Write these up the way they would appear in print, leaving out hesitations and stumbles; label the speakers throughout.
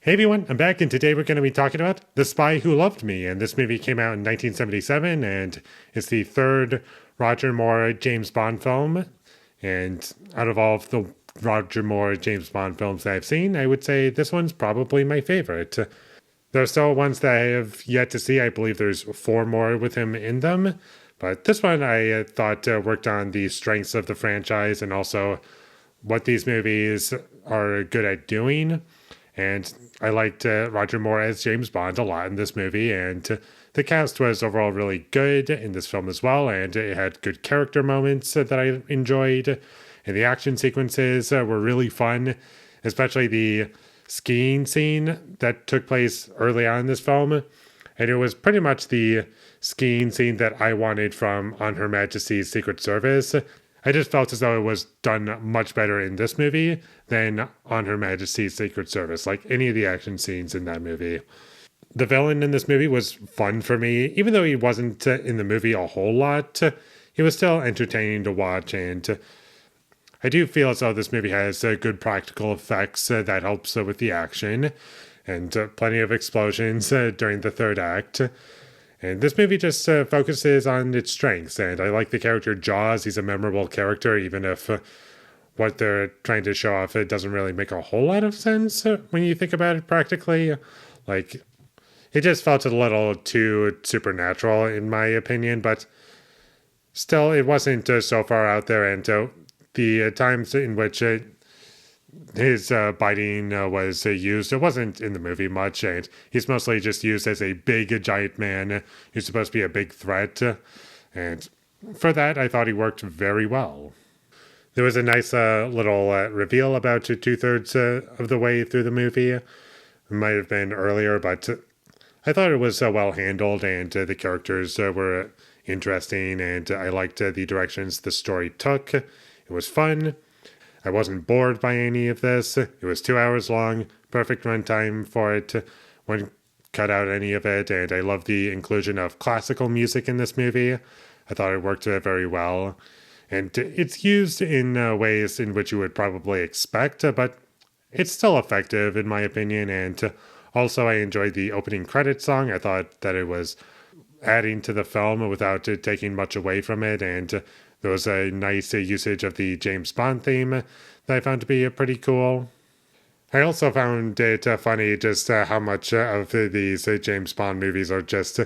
Speaker 1: Hey everyone, I'm back, and today we're going to be talking about The Spy Who Loved Me. And this movie came out in 1977, and it's the third Roger Moore James Bond film. And out of all of the Roger Moore James Bond films that I've seen, I would say this one's probably my favorite. There are still ones that I have yet to see. I believe there's four more with him in them. But this one I thought worked on the strengths of the franchise and also what these movies are good at doing. And I liked Roger Moore as James Bond a lot in this movie, and the cast was overall really good in this film as well, and it had good character moments that I enjoyed, and the action sequences were really fun, especially the skiing scene that took place early on in this film, and it was pretty much the skiing scene that I wanted from On Her Majesty's Secret Service. I just felt as though it was done much better in this movie than On Her Majesty's Secret Service, like any of the action scenes in that movie. The villain in this movie was fun for me, even though he wasn't in the movie a whole lot. He was still entertaining to watch, and I do feel as though this movie has good practical effects that helps with the action, and plenty of explosions during the third act. And this movie just focuses on its strengths, and I like the character Jaws. He's a memorable character, even if what they're trying to show off, it doesn't really make a whole lot of sense when you think about it practically. Like, it just felt a little too supernatural, in my opinion, but still, it wasn't so far out there, and the times in which his biting was used. It wasn't in the movie much, and he's mostly just used as a big, giant man who's supposed to be a big threat. And for that, I thought he worked very well. There was a nice little reveal about two-thirds of the way through the movie. It might have been earlier, but I thought it was well handled, and the characters were interesting, and I liked the directions the story took. It was fun. I wasn't bored by any of this. It was 2 hours long, perfect runtime for it. Wouldn't cut out any of it, and I love the inclusion of classical music in this movie. I thought it worked very well. And it's used in ways in which you would probably expect, but it's still effective in my opinion. And also I enjoyed the opening credits song. I thought that it was adding to the film without taking much away from it, and there was a nice usage of the James Bond theme that I found to be pretty cool. I also found it funny just how much of these James Bond movies are just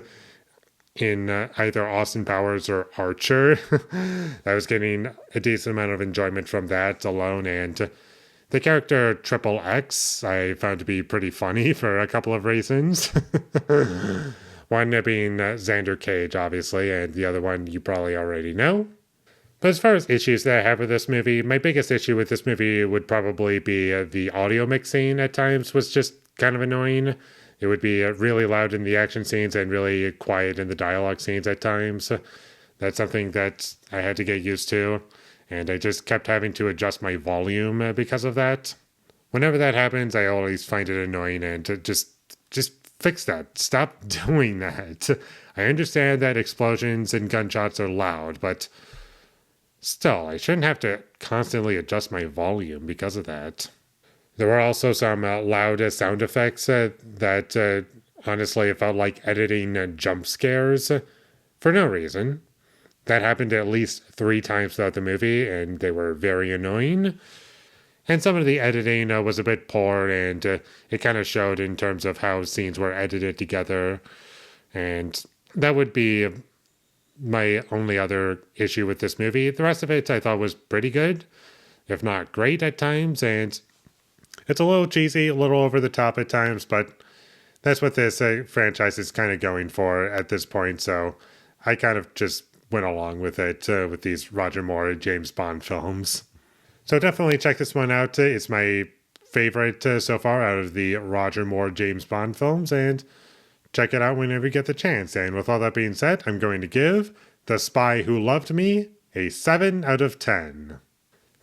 Speaker 1: in either Austin Powers or Archer. I was getting a decent amount of enjoyment from that alone, and the character Triple X I found to be pretty funny for a couple of reasons. One being Xander Cage, obviously, and the other one you probably already know. But as far as issues that I have with this movie, my biggest issue with this movie would probably be the audio mixing at times was just kind of annoying. It would be really loud in the action scenes and really quiet in the dialogue scenes at times. That's something that I had to get used to, and I just kept having to adjust my volume because of that. Whenever that happens, I always find it annoying, and just fix that. Stop doing that. I understand that explosions and gunshots are loud, but still, I shouldn't have to constantly adjust my volume because of that. There were also some loud sound effects that honestly felt like editing jump scares for no reason. That happened at least 3 times throughout the movie, and they were very annoying. And some of the editing was a bit poor, and it kind of showed in terms of how scenes were edited together. And that would be my only other issue with this movie. The rest of it I thought was pretty good, if not great at times, and it's a little cheesy, a little over the top at times, but that's what this franchise is kind of going for at this point, so I kind of just went along with it with these Roger Moore James Bond films. So definitely check this one out. It's my favorite so far out of the Roger Moore James Bond films, and check it out whenever you get the chance. And with all that being said, I'm going to give The Spy Who Loved Me a 7 out of 10.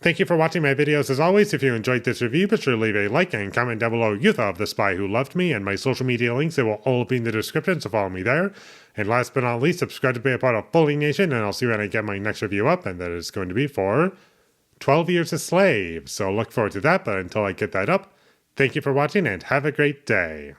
Speaker 1: Thank you for watching my videos as always. If you enjoyed this review, be sure to leave a like and comment down below you thought of The Spy Who Loved Me, and my social media links, they will all be in the description, so follow me there. And last but not least, subscribe to be a part of Foley Nation, and I'll see you when I get my next review up, and that is going to be for 12 Years a Slave. So look forward to that, but until I get that up, Thank you for watching and have a great day.